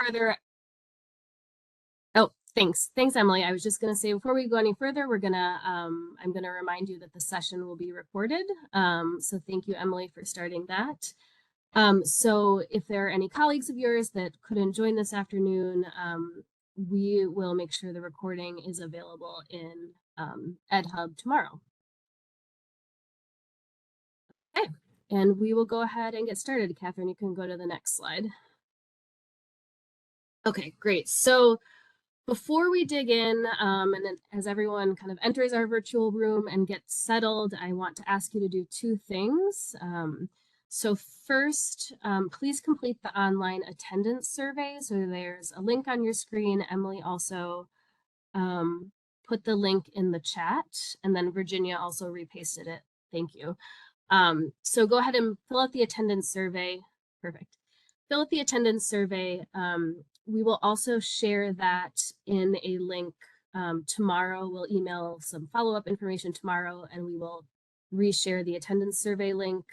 further, oh, thanks, Emily. I was just going to say before we go any further, I'm gonna remind you that the session will be recorded. So thank you, Emily, for starting that. So if there are any colleagues of yours that couldn't join this afternoon, we will make sure the recording is available in EdHub tomorrow. Okay, and we will go ahead and get started. Catherine, you can go to the next slide. Okay, great. So before we dig in, and as everyone kind of enters our virtual room and gets settled, I want to ask you to do two things. So first, please complete the online attendance survey. So there's a link on your screen. Emily also put the link in the chat, and then Virginia also repasted it. Thank you. So go ahead and fill out the attendance survey. Perfect. Fill out the attendance survey. We will also share that in a link tomorrow. We'll email some follow-up information tomorrow, and we will reshare the attendance survey link.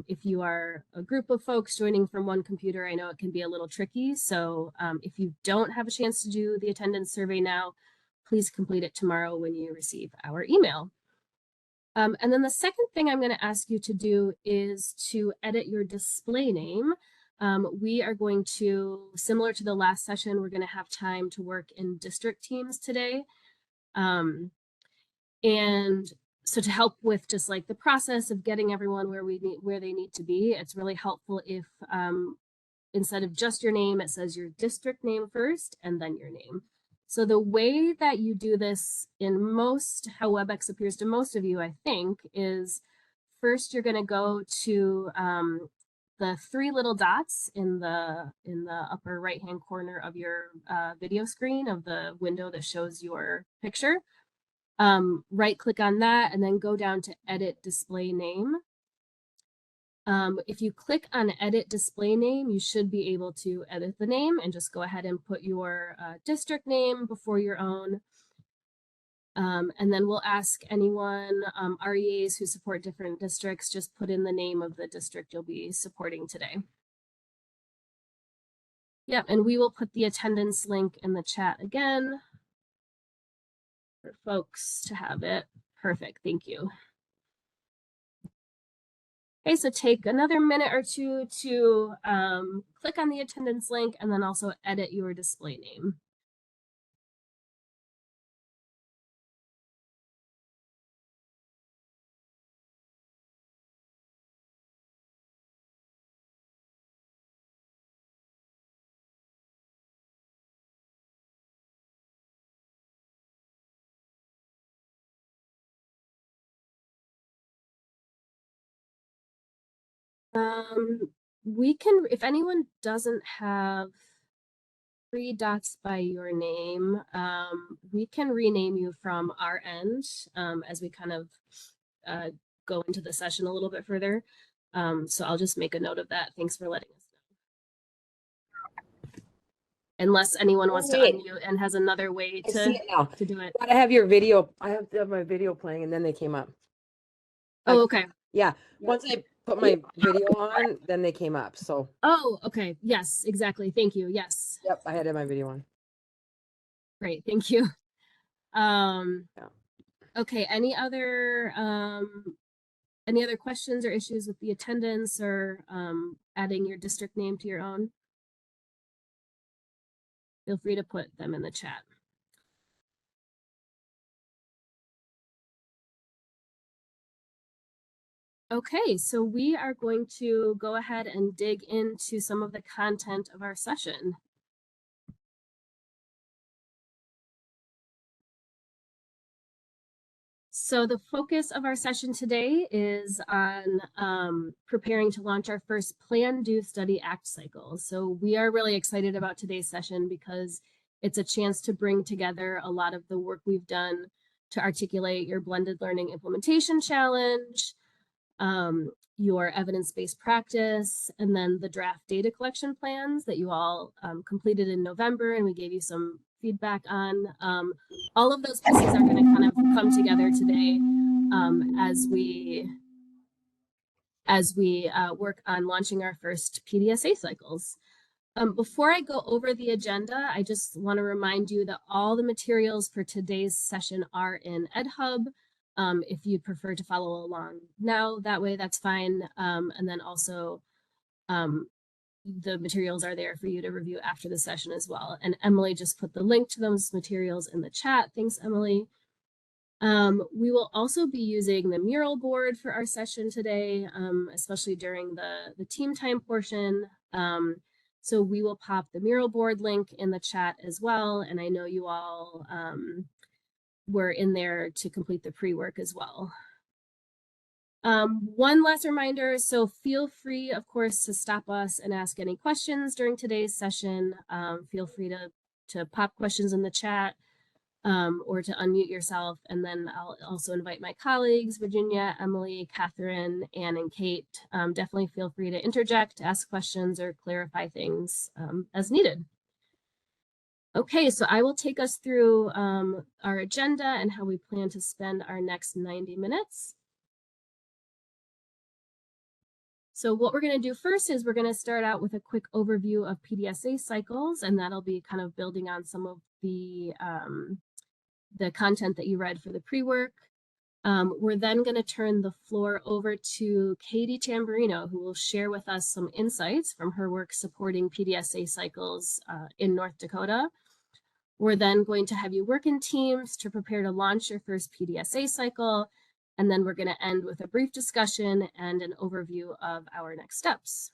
If you are a group of folks joining from one computer, I know it can be a little tricky. So if you don't have a chance to do the attendance survey now, please complete it tomorrow when you receive our email. And then the second thing I'm going to ask you to do is to edit your display name. We are going to, similar to the last session, we're going to have time to work in district teams today. And so to help with just like the process of getting everyone where they need to be, it's really helpful if instead of just your name, it says your district name first and then your name. So the way that you do this in how WebEx appears to most of you, I think, is first you're going to go to the three little dots in the upper right hand corner of your video screen of the window that shows your picture. Right click on that and then go down to edit display name. If you click on edit display name, you should be able to edit the name and just go ahead and put your district name before your own. And then we'll ask anyone, REAs who support different districts, just put in the name of the district you'll be supporting today. Yep, and we will put the attendance link in the chat again for folks to have it. Perfect, thank you. Okay, so take another minute or two to click on the attendance link and then also edit your display name. We can, if anyone doesn't have three dots by your name, we can rename you from our end as we kind of go into the session a little bit further. So I'll just make a note of that. Thanks for letting us know. Unless anyone wants to unmute and has another way to do it. I have your video. I have to have my video playing and then they came up. Oh, okay. Yeah. Once I put my video on, then they came up. So. Oh, okay. Yes, exactly. Thank you. Yes. Yep. I had to have my video on. Great. Thank you. Okay. Any other questions or issues with the attendance or adding your district name to your own? Feel free to put them in the chat. Okay, so we are going to go ahead and dig into some of the content of our session. So the focus of our session today is on preparing to launch our first Plan, Do, Study, Act cycle. So we are really excited about today's session because it's a chance to bring together a lot of the work we've done to articulate your blended learning implementation challenge, your evidence-based practice, and then the draft data collection plans that you all completed in November, and we gave you some feedback on. All of those pieces are going to kind of come together today as we work on launching our first PDSA cycles. Before I go over the agenda, I just want to remind you that all the materials for today's session are in EdHub. If you'd prefer to follow along now, that way, that's fine. And then also, the materials are there for you to review after the session as well. And Emily just put the link to those materials in the chat. Thanks, Emily. We will also be using the mural board for our session today, especially during the team time portion. So we will pop the mural board link in the chat as well. And I know you all were in there to complete the pre-work as well. One last reminder, so feel free, of course, to stop us and ask any questions during today's session. Feel free to pop questions in the chat or to unmute yourself. And then I'll also invite my colleagues, Virginia, Emily, Catherine, Anne, and Kate. Definitely feel free to interject, ask questions, or clarify things as needed. Okay, so I will take us through our agenda and how we plan to spend our next 90 minutes. So what we're going to do first is we're going to start out with a quick overview of PDSA cycles, and that'll be kind of building on some of the content that you read for the pre-work. We're then going to turn the floor over to Katie Tamburino, who will share with us some insights from her work supporting PDSA cycles in North Dakota. We're then going to have you work in teams to prepare to launch your first PDSA cycle. And then we're going to end with a brief discussion and an overview of our next steps.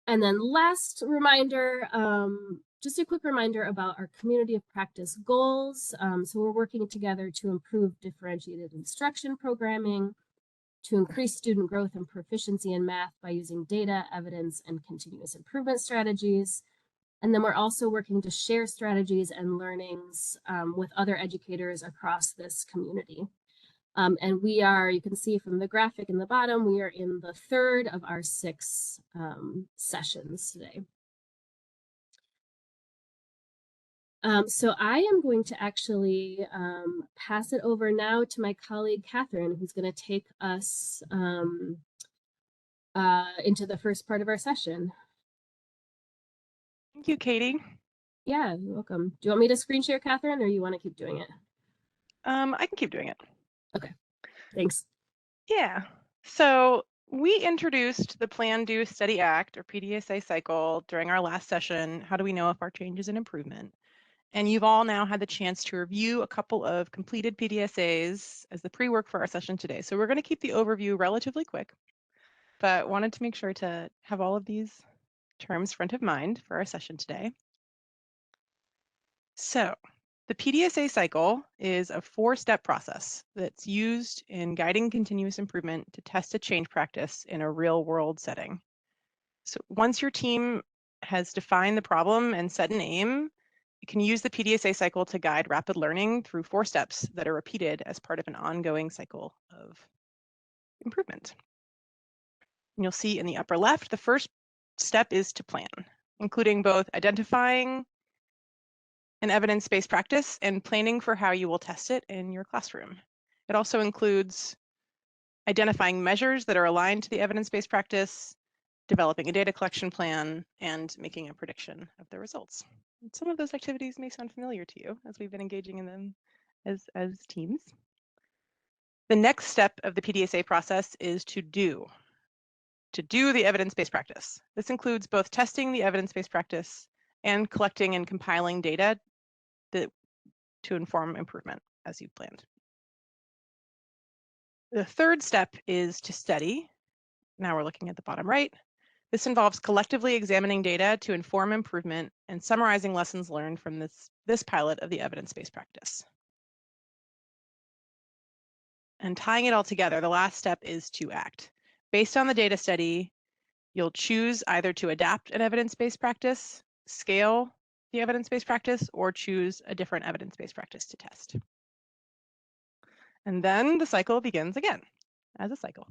And then last reminder, just a quick reminder about our community of practice goals. So we're working together to improve differentiated instruction programming, to increase student growth and proficiency in math by using data, evidence, and continuous improvement strategies. And then we're also working to share strategies and learnings with other educators across this community. And we are, you can see from the graphic in the bottom, we are in the third of our 6 sessions today. So I am going to actually pass it over now to my colleague, Catherine, who's going to take us into the first part of our session. Thank you, Katie. Yeah, you're welcome. Do you want me to screen share, Catherine, or you want to keep doing it? I can keep doing it. Okay, thanks. Yeah, so we introduced the Plan, Do, Study, Act, or PDSA cycle during our last session. How do we know if our change is an improvement? And you've all now had the chance to review a couple of completed PDSAs as the pre-work for our session today. So we're going to keep the overview relatively quick, but wanted to make sure to have all of these terms front of mind for our session today. So the PDSA cycle is a 4-step process that's used in guiding continuous improvement to test a change practice in a real-world setting. So once your team has defined the problem and set an aim, you can use the PDSA cycle to guide rapid learning through 4 steps that are repeated as part of an ongoing cycle of improvement. And you'll see in the upper left, the first step is to plan, including both identifying an evidence-based practice and planning for how you will test it in your classroom. It also includes identifying measures that are aligned to the evidence-based practice, developing a data collection plan, and making a prediction of the results. And some of those activities may sound familiar to you as we've been engaging in them as teams. The next step of the PDSA process is to do the evidence-based practice. This includes both testing the evidence-based practice and collecting and compiling data to inform improvement as you've planned. The third step is to study. Now we're looking at the bottom right. This involves collectively examining data to inform improvement and summarizing lessons learned from this pilot of the evidence-based practice. And tying it all together, the last step is to act. Based on the data study, you'll choose either to adapt an evidence-based practice, scale the evidence-based practice, or choose a different evidence-based practice to test. And then the cycle begins again as a cycle.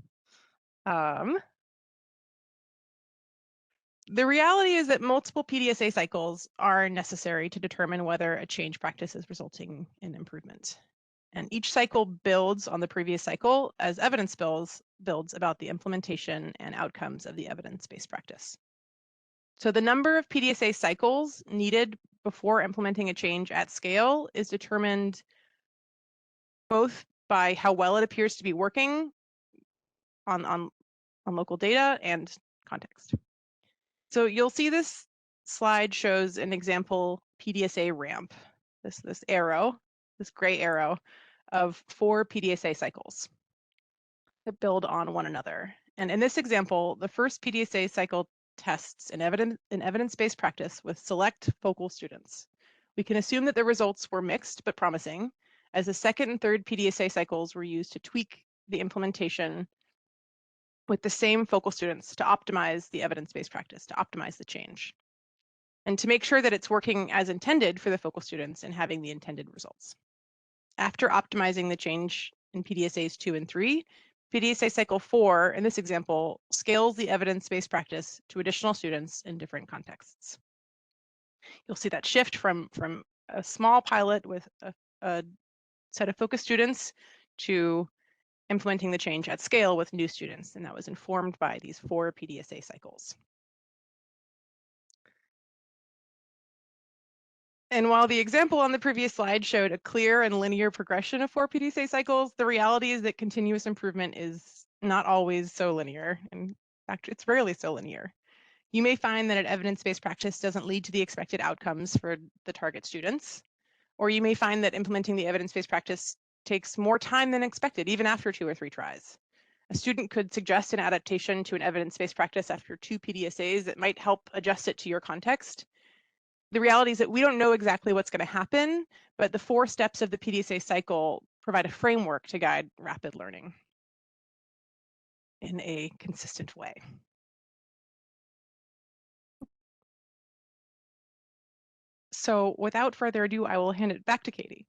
The reality is that multiple PDSA cycles are necessary to determine whether a change practice is resulting in improvement. And each cycle builds on the previous cycle as evidence builds builds about the implementation and outcomes of the evidence-based practice. So the number of PDSA cycles needed before implementing a change at scale is determined both by how well it appears to be working on local data and context. So you'll see this slide shows an example PDSA ramp, this arrow, this gray arrow of 4 PDSA cycles that build on one another. And in this example, the first PDSA cycle tests an evidence-based practice with select focal students. We can assume that the results were mixed but promising, as the second and third PDSA cycles were used to tweak the implementation with the same focal students to optimize the evidence-based practice, to optimize the change, and to make sure that it's working as intended for the focal students and having the intended results. After optimizing the change in PDSAs 2 and 3, PDSA cycle 4, in this example, scales the evidence-based practice to additional students in different contexts. You'll see that shift from a small pilot with a set of focus students to implementing the change at scale with new students, and that was informed by these 4 PDSA cycles. And while the example on the previous slide showed a clear and linear progression of 4 PDSA cycles, the reality is that continuous improvement is not always so linear. In fact, it's rarely so linear. You may find that an evidence-based practice doesn't lead to the expected outcomes for the target students, or you may find that implementing the evidence-based practice takes more time than expected, even after 2 or 3 tries. A student could suggest an adaptation to an evidence-based practice after 2 PDSAs that might help adjust it to your context. The reality is that we don't know exactly what's going to happen, but the 4 steps of the PDSA cycle provide a framework to guide rapid learning in a consistent way. So without further ado, I will hand it back to Katie.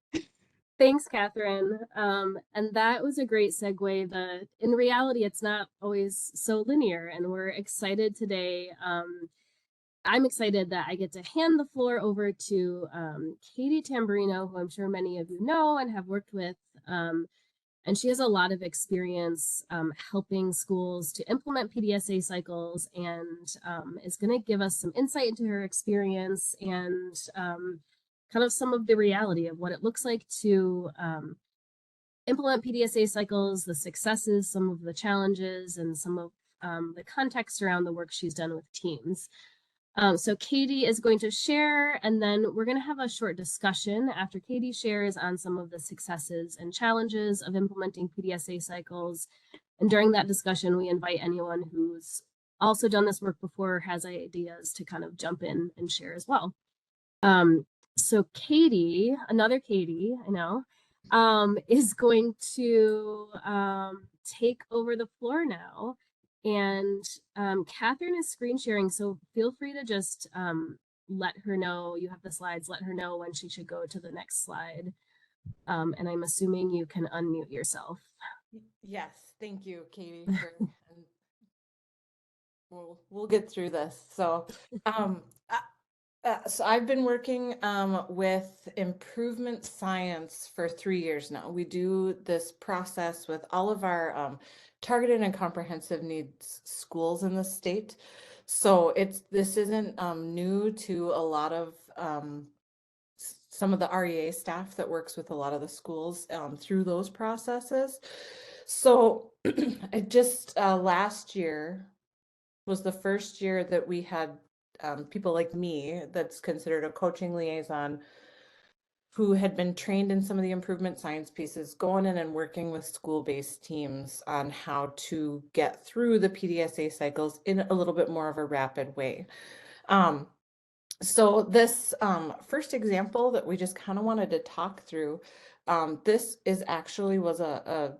Thanks, Catherine. And that was a great segue. In reality, it's not always so linear, and we're excited today. I'm excited that I get to hand the floor over to Katie Tamburino, who I'm sure many of you know and have worked with. And she has a lot of experience helping schools to implement PDSA cycles, and is going to give us some insight into her experience and kind of some of the reality of what it looks like to implement PDSA cycles, the successes, some of the challenges, and some of the context around the work she's done with teams. So Katie is going to share, and then we're going to have a short discussion after Katie shares on some of the successes and challenges of implementing PDSA cycles. And during that discussion, we invite anyone who's also done this work before or has ideas to kind of jump in and share as well. So Katie, another Katie, I know, is going to take over the floor now. And Catherine is screen sharing, so feel free to just let her know, you have the slides, let her know when she should go to the next slide. And I'm assuming you can unmute yourself. Yes, thank you, Katie. We'll get through this. So, so I've been working with improvement science for 3 years now. We do this process with all of our targeted and comprehensive needs schools in the state. So this isn't new to a lot of some of the REA staff that works with a lot of the schools through those processes. So I just last year was the first year that we had people like me, that's considered a coaching liaison, who had been trained in some of the improvement science pieces, going in and working with school-based teams on how to get through the PDSA cycles in a little bit more of a rapid way. So this first example that we just kind of wanted to talk through, this is actually was a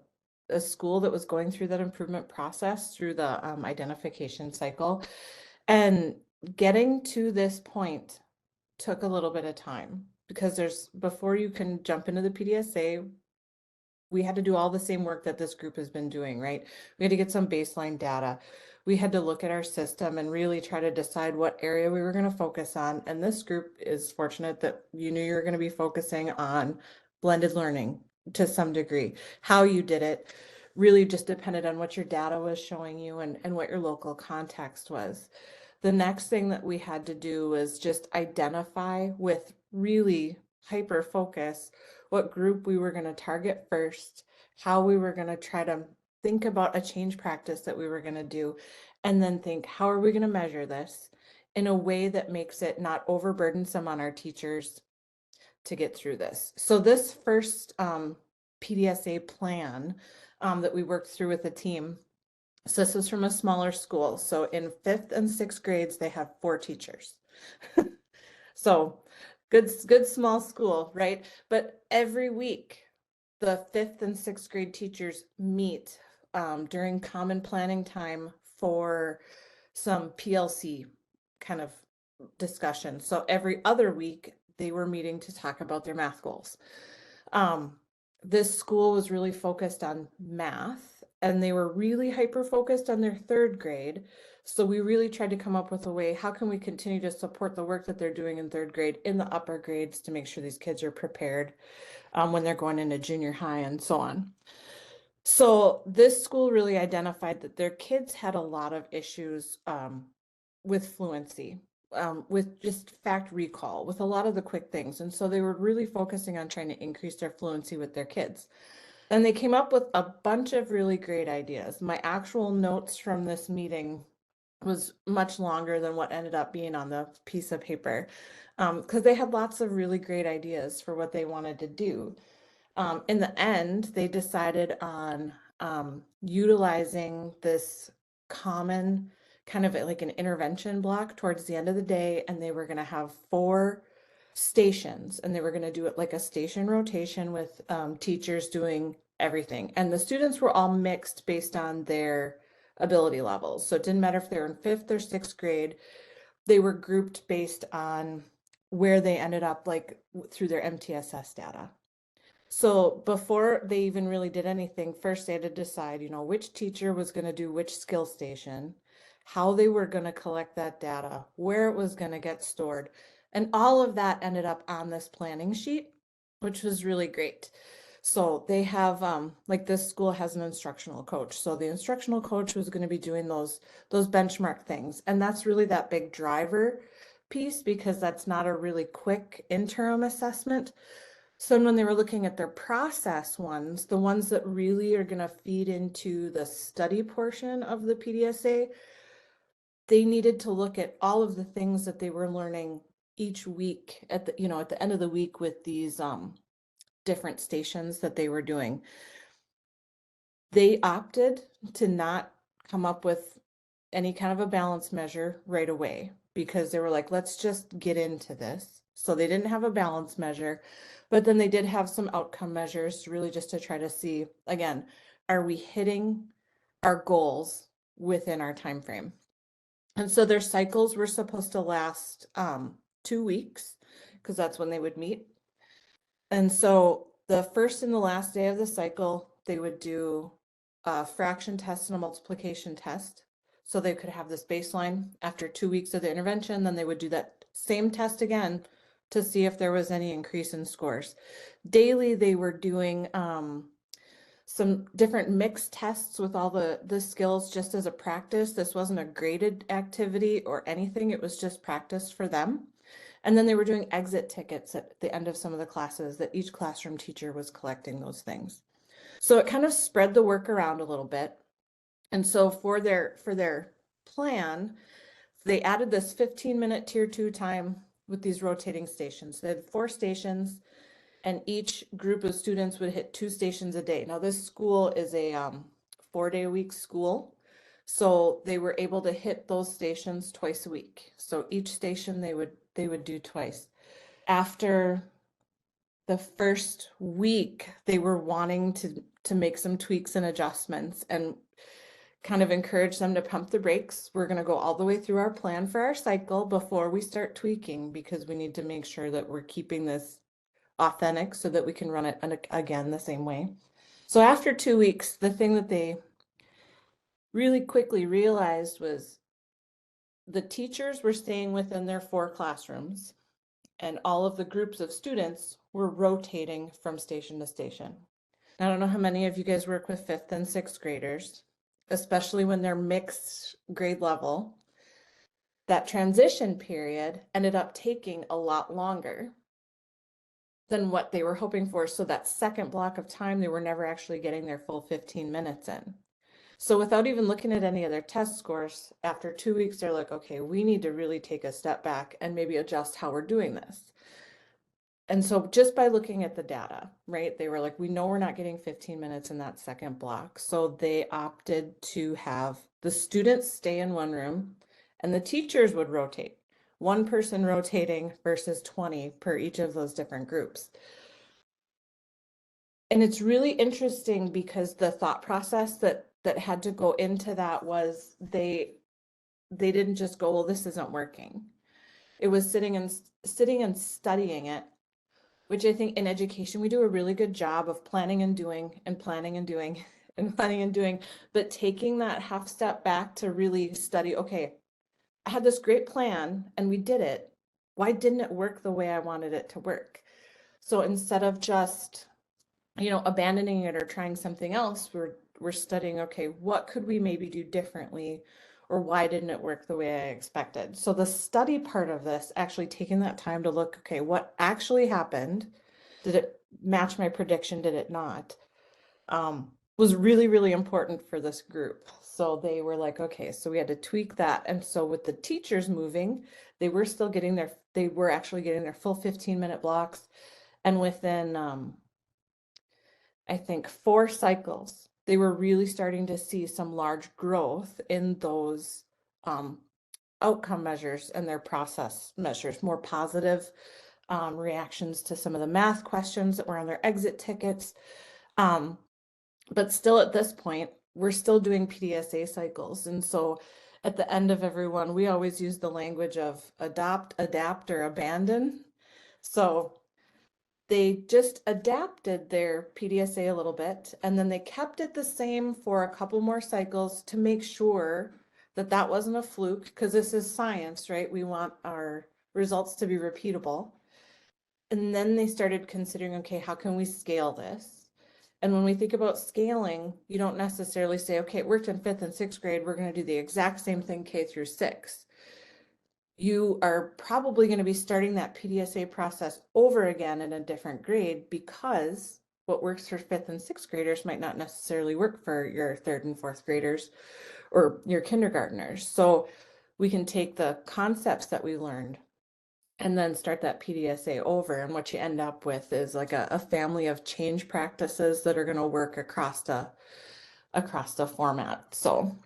school that was going through that improvement process through the identification cycle. And getting to this point took a little bit of time, because before you can jump into the PDSA, we had to do all the same work that this group has been doing, right? We had to get some baseline data. We had to look at our system and really try to decide what area we were going to focus on. And this group is fortunate that you knew you were going to be focusing on blended learning to some degree, how you did it, really just depended on what your data was showing you and what your local context was. The next thing that we had to do was just identify with really hyper focus what group we were going to target first, how we were going to try to think about a change practice that we were going to do, and then think, how are we going to measure this in a way that makes it not overburdensome on our teachers to get through this. So this first PDSA plan that we worked through with the team, so this is from a smaller school. So in 5th and 6th grades, they have 4 teachers. So good small school, right? But every week, the 5th and 6th grade teachers meet during common planning time for some PLC kind of discussion. So every other week, they were meeting to talk about their math goals. This school was really focused on math, and they were really hyper focused on their 3rd grade. So we really tried to come up with a way, how can we continue to support the work that they're doing in 3rd grade in the upper grades to make sure these kids are prepared when they're going into junior high and so on. So this school really identified that their kids had a lot of issues with fluency, with just fact recall, with a lot of the quick things. And so they were really focusing on trying to increase their fluency with their kids. And they came up with a bunch of really great ideas. My actual notes from this meeting was much longer than what ended up being on the piece of paper, because they had lots of really great ideas for what they wanted to do. In the end, they decided on utilizing this common kind of like an intervention block towards the end of the day, and they were going to have 4 stations, and they were going to do it like a station rotation with teachers doing everything. And the students were all mixed based on their ability levels. So it didn't matter if they were in 5th or 6th grade, they were grouped based on where they ended up, like through their MTSS data. So before they even really did anything, first they had to decide, which teacher was going to do which skill station, how they were going to collect that data, where it was going to get stored. And all of that ended up on this planning sheet, which was really great. So they have, like this school has an instructional coach. So the instructional coach was going to be doing those benchmark things. And that's really that big driver piece, because that's not a really quick interim assessment. So when they were looking at their process ones, the ones that really are going to feed into the study portion of the PDSA, they needed to look at all of the things that they were learning each week at the end of the week with these different stations that they were doing. They opted to not come up with any kind of a balance measure right away, because they were like, let's just get into this. So they didn't have a balance measure, but then they did have some outcome measures, really just to try to see, again, are we hitting our goals within our time frame? And so their cycles were supposed to last 2 weeks, because that's when they would meet. And so the first and the last day of the cycle, they would do a fraction test and a multiplication test. So they could have this baseline after 2 weeks of the intervention, then they would do that same test again to see if there was any increase in scores. Daily, they were doing some different mixed tests with all the skills just as a practice. This wasn't a graded activity or anything, it was just practice for them. And then they were doing exit tickets at the end of some of the classes that each classroom teacher was collecting those things. So it kind of spread the work around a little bit. And so for their plan, they added this 15-minute tier 2 time with these rotating stations. They had 4 stations, and each group of students would hit 2 stations a day. Now this school is a 4-day-a-week school, so they were able to hit those stations twice a week. So each station they would do twice. After the first week, they were wanting to make some tweaks and adjustments and kind of encourage them to pump the brakes. We're going to go all the way through our plan for our cycle before we start tweaking, because we need to make sure that we're keeping this authentic so that we can run it again the same way. So after 2 weeks, the thing that they really quickly realized was the teachers were staying within their 4 classrooms, and all of the groups of students were rotating from station to station. I don't know how many of you guys work with 5th and 6th graders, especially when they're mixed grade level. That transition period ended up taking a lot longer than what they were hoping for. So that second block of time, they were never actually getting their full 15 minutes in. So without even looking at any of their test scores, after 2 weeks, they're like, okay, we need to really take a step back and maybe adjust how we're doing this. And so just by looking at the data, right, they were like, we know we're not getting 15 minutes in that second block. So they opted to have the students stay in one room and the teachers would rotate, one person rotating versus 20 per each of those different groups. And it's really interesting because the thought process that had to go into that was they didn't just go, well, this isn't working. It was sitting and studying it, which I think in education we do a really good job of planning and doing and planning and doing and planning and doing, but taking that half step back to really study, okay, I had this great plan and we did it. Why didn't it work the way I wanted it to work? So instead of just, abandoning it or trying something else, we're studying, okay, what could we maybe do differently, or why didn't it work the way I expected? So the study part of this, actually taking that time to look, okay, what actually happened? Did it match my prediction? Did it not? Was really, really important for this group. So they were like, okay, so we had to tweak that. And so with the teachers moving, they were actually getting their full 15-minute blocks. And within, I think 4 cycles, they were really starting to see some large growth in those outcome measures and their process measures, more positive reactions to some of the math questions that were on their exit tickets. But still at this point, we're still doing PDSA cycles. And so at the end of every one, we always use the language of adopt, adapt, or abandon. So they just adapted their PDSA a little bit, and then they kept it the same for a couple more cycles to make sure that that wasn't a fluke, because this is science, right? We want our results to be repeatable. And then they started considering, okay, how can we scale this? And when we think about scaling, you don't necessarily say, okay, it worked in 5th and 6th grade, we're going to do the exact same thing K through 6. You are probably going to be starting that PDSA process over again in a different grade, because what works for 5th and 6th graders might not necessarily work for your 3rd and 4th graders or your kindergartners. So we can take the concepts that we learned and then start that PDSA over. And what you end up with is like a family of change practices that are going to work across the format. So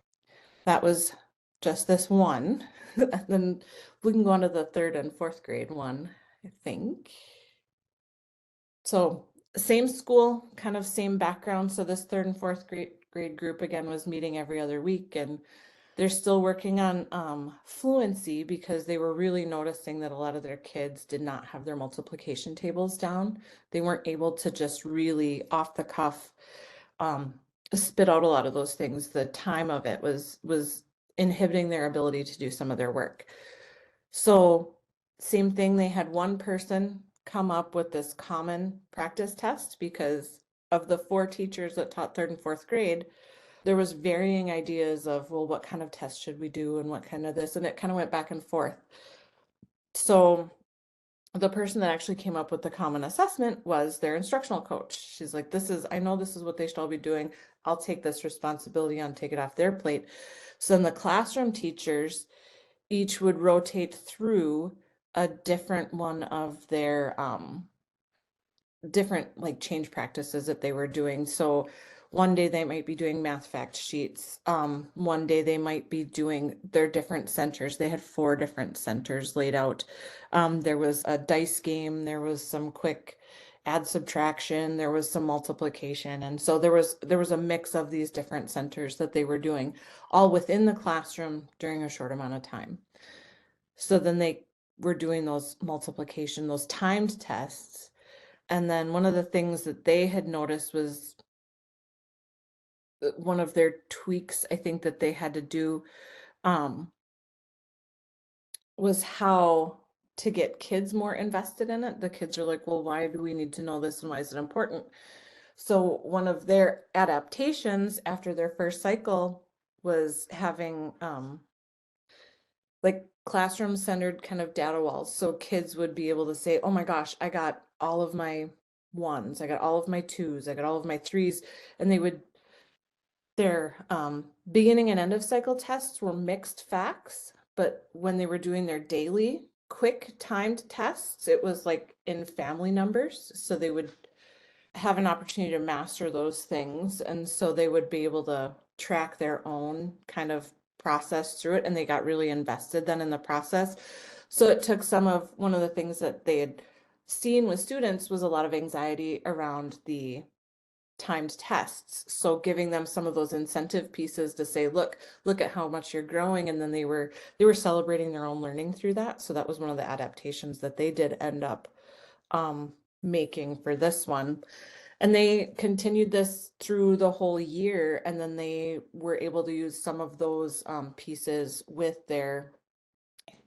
that was just this one. And then we can go on to the 3rd and 4th grade one, I think. So same school, kind of same background. So this 3rd and 4th grade group again was meeting every other week, and they're still working on fluency, because they were really noticing that a lot of their kids did not have their multiplication tables down. They weren't able to just really off the cuff spit out a lot of those things. The time of it was inhibiting their ability to do some of their work. So same thing, they had one person come up with this common practice test, because of the 4 teachers that taught 3rd and 4th grade, there was varying ideas of, well, what kind of test should we do and what kind of this, and it kind of went back and forth. So the person that actually came up with the common assessment was their instructional coach. She's like, I know this is what they should all be doing. I'll take this responsibility on, take it off their plate. So then the classroom teachers each would rotate through a different one of their different like change practices that they were doing. So one day they might be doing math fact sheets. One day they might be doing their different centers. They had 4 different centers laid out. There was a dice game. There was some quick add subtraction. There was some multiplication. And so there was a mix of these different centers that they were doing all within the classroom during a short amount of time. So then they were doing those multiplication, those timed tests. And then one of the things that they had noticed was one of their tweaks, I think, that they had to do was how to get kids more invested in it. The kids are like, well, why do we need to know this and why is it important? So one of their adaptations after their first cycle was having like classroom centered kind of data walls. So kids would be able to say, oh my gosh, I got all of my ones, I got all of my twos, I got all of my threes. And their beginning and end of cycle tests were mixed facts, but when they were doing their daily quick timed tests, it was like in family numbers. So they would have an opportunity to master those things. And so they would be able to track their own kind of process through it. And they got really invested then in the process. So it took one of the things that they had seen with students was a lot of anxiety around the timed tests. So giving them some of those incentive pieces to say, look at how much you're growing. And then they were celebrating their own learning through that. So that was one of the adaptations that they did end up making for this one. And they continued this through the whole year. And then they were able to use some of those pieces with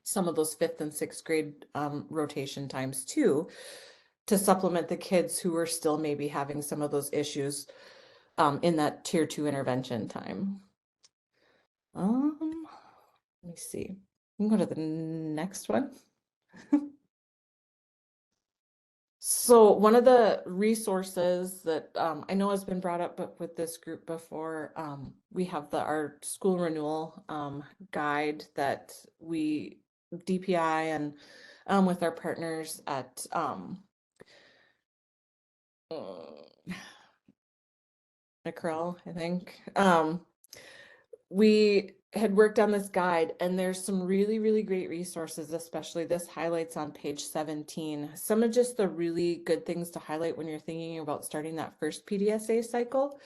some of those 5th and 6th grade rotation times too, to supplement the kids who were still maybe having some of those issues in that tier 2 intervention time. Let me see. We can go to the next one. So one of the resources that I know has been brought up but with this group before, we have our school renewal guide that we DPI and with our partners at Nickrell, I think. We had worked on this guide, and there's some really, really great resources, especially this highlights on page 17. Some of just the really good things to highlight when you're thinking about starting that first PDSA cycle.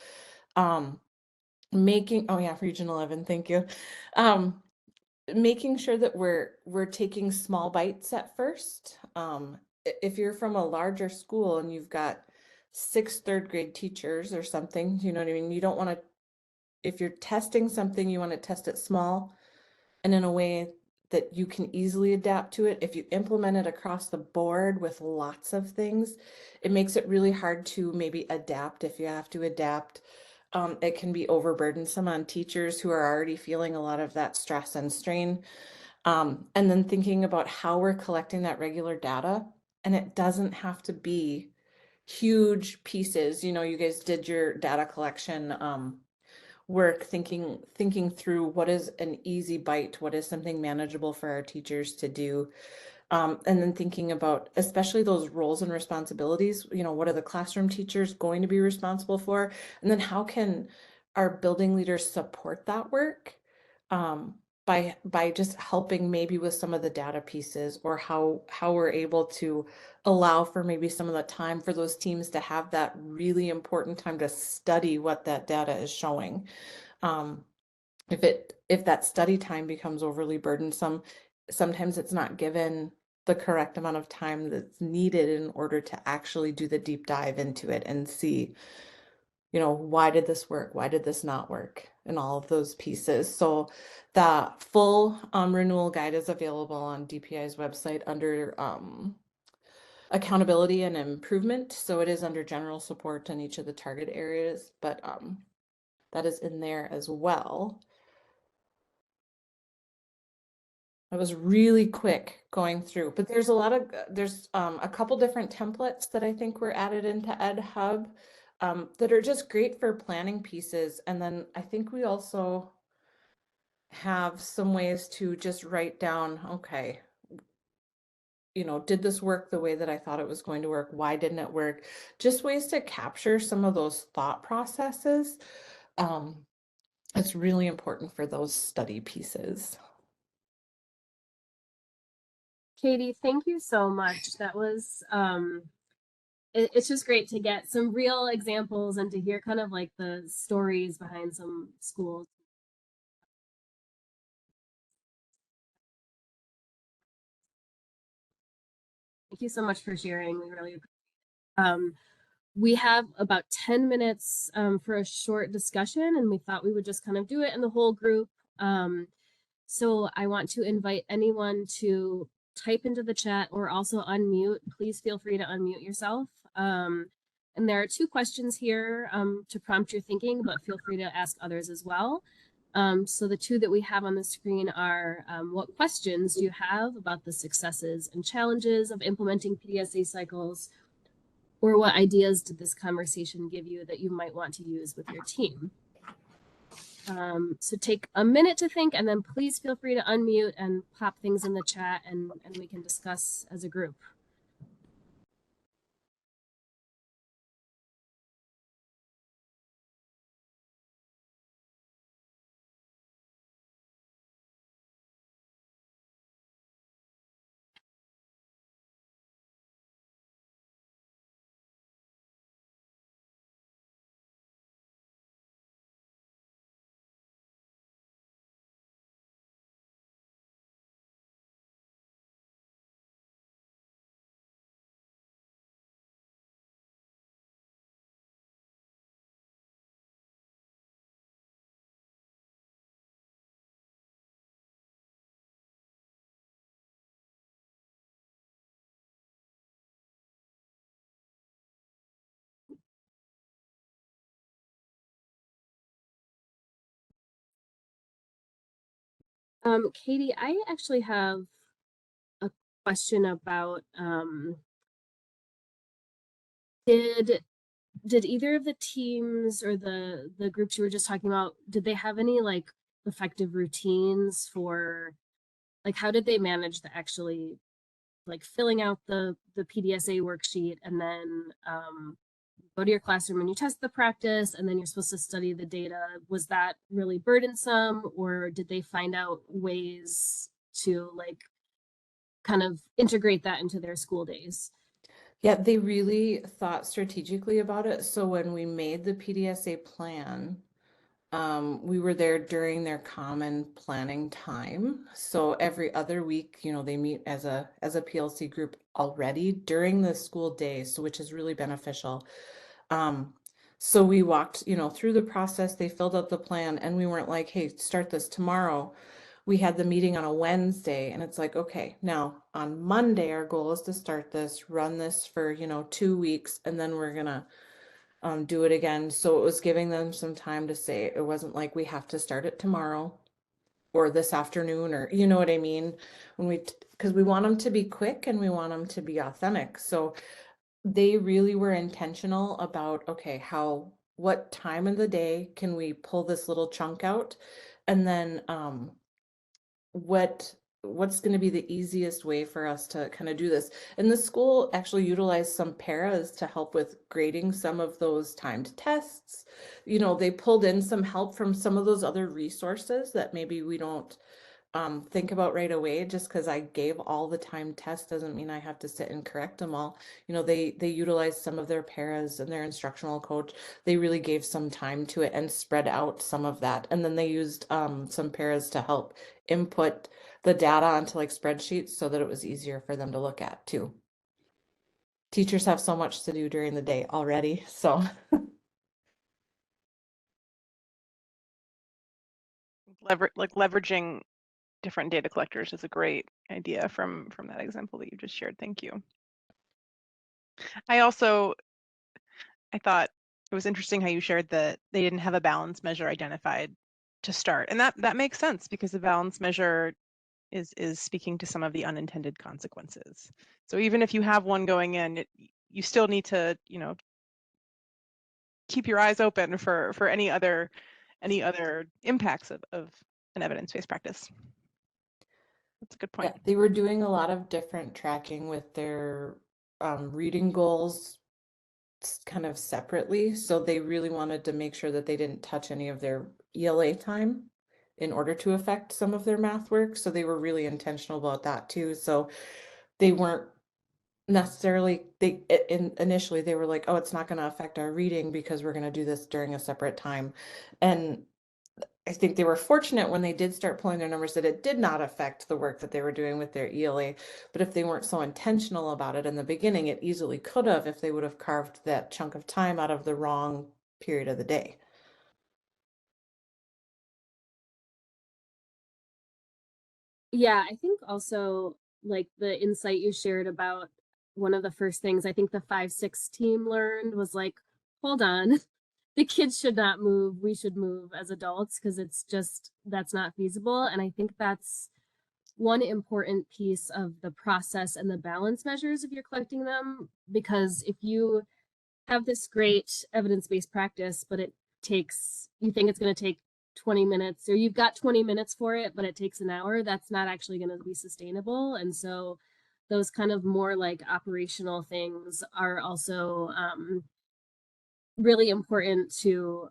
Oh yeah, Region 11, thank you. Making sure that we're taking small bites at first. If you're from a larger school and you've got 6 third grade teachers or something, you know what I mean? You don't want to, if you're testing something, you want to test it small and in a way that you can easily adapt to it. If you implement it across the board with lots of things, it makes it really hard to maybe adapt if you have to adapt. It can be overburdensome on teachers who are already feeling a lot of that stress and strain. And then thinking about how we're collecting that regular data, and it doesn't have to be huge pieces. You know, you guys did your data collection work thinking through what is an easy bite, what is something manageable for our teachers to do. And then thinking about especially those roles and responsibilities, you know, what are the classroom teachers going to be responsible for? And then how can our building leaders support that work by just helping maybe with some of the data pieces, or how we're able to allow for maybe some of the time for those teams to have that really important time to study what that data is showing. If that study time becomes overly burdensome, sometimes it's not given the correct amount of time that's needed in order to actually do the deep dive into it and see, you know, why did this work? Why did this not work? And all of those pieces. So the full renewal guide is available on DPI's website under accountability and improvement. So it is under general support in each of the target areas, but that is in there as well. I was really quick going through, but there's a couple different templates that I think were added into Ed Hub that are just great for planning pieces. And then I think we also have some ways to just write down, okay, you know, did this work the way that I thought it was going to work? Why didn't it work? Just ways to capture some of those thought processes. It's really important for those study pieces. Katie, thank you so much. That was it's just great to get some real examples and to hear kind of like the stories behind some schools. Thank you so much for sharing. We really we have about 10 minutes for a short discussion, and we thought we would just kind of do it in the whole group. So I want to invite anyone to type into the chat or also unmute. Please feel free to unmute yourself. And there are two questions here to prompt your thinking, but feel free to ask others as well. So the two that we have on the screen are, what questions do you have about the successes and challenges of implementing PDSA cycles? Or what ideas did this conversation give you that you might want to use with your team? So take a minute to think, and then please feel free to unmute and pop things in the chat, and we can discuss as a group. Katie, I actually have a question about did either of the teams or the groups you were just talking about, did they have any like effective routines for, like, how did they manage the actually like filling out the PDSA worksheet, and then go to your classroom and you test the practice, and then you're supposed to study the data? Was that really burdensome, or did they find out ways to like kind of integrate that into their school days? Yeah, they really thought strategically about it. So when we made the PDSA plan, we were there during their common planning time. So every other week, they meet as a PLC group already during the school day, so which is really beneficial. So we walked, through the process. They filled out the plan, and we weren't like, hey, start this tomorrow. We had the meeting on a Wednesday, and it's like, okay, now on Monday, our goal is to start this, run this for, 2 weeks, and then we're gonna do it again. So it was giving them some time to say, it wasn't like we have to start it tomorrow or this afternoon, or you know what I mean? Because we want them to be quick and we want them to be authentic. So they really were intentional about, okay, what time of the day can we pull this little chunk out? And then what's going to be the easiest way for us to kind of do this? And the school actually utilized some paras to help with grading some of those timed tests. They pulled in some help from some of those other resources that maybe we don't think about right away. Just because I gave all the time tests doesn't mean I have to sit and correct them all. They utilized some of their paras and their instructional coach. They really gave some time to it and spread out some of that. And then they used some paras to help input the data onto like spreadsheets so that it was easier for them to look at too. Teachers have so much to do during the day already, so. Leveraging different data collectors is a great idea from that example that you just shared. Thank you. I thought it was interesting how you shared that they didn't have a balance measure identified to start, and that makes sense because the balance measure is speaking to some of the unintended consequences. So even if you have one going in, you still need to keep your eyes open for any other impacts of an evidence-based practice. That's a good point. Yeah, they were doing a lot of different tracking with their reading goals kind of separately. So they really wanted to make sure that they didn't touch any of their ELA time in order to affect some of their math work. So they were really intentional about that too. So they weren't necessarily, initially they were like, oh, it's not going to affect our reading because we're going to do this during a separate time. And I think they were fortunate when they did start pulling their numbers that it did not affect the work that they were doing with their ELA. But if they weren't so intentional about it in the beginning, it easily could have if they would have carved that chunk of time out of the wrong period of the day. Yeah, I think also like the insight you shared about one of the first things I think the 5-6 team learned was like, hold on, the kids should not move. We should move as adults because it's just, that's not feasible. And I think that's one important piece of the process and the balance measures if you're collecting them, because if you have this great evidence-based practice, but it takes, you think it's going to take 20 minutes, or you've got 20 minutes for it, but it takes an hour, that's not actually going to be sustainable. And so those kind of more like operational things are also really important to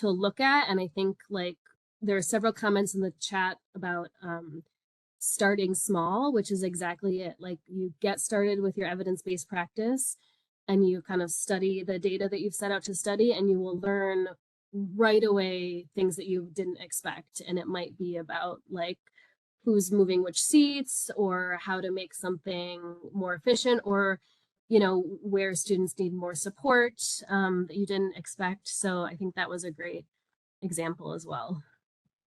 look at. And I think like there are several comments in the chat about starting small, which is exactly it. Like you get started with your evidence-based practice and you kind of study the data that you've set out to study, and you will learn right away things that you didn't expect. And it might be about like who's moving which seats, or how to make something more efficient, or you know, where students need more support that you didn't expect. So I think that was a great example as well.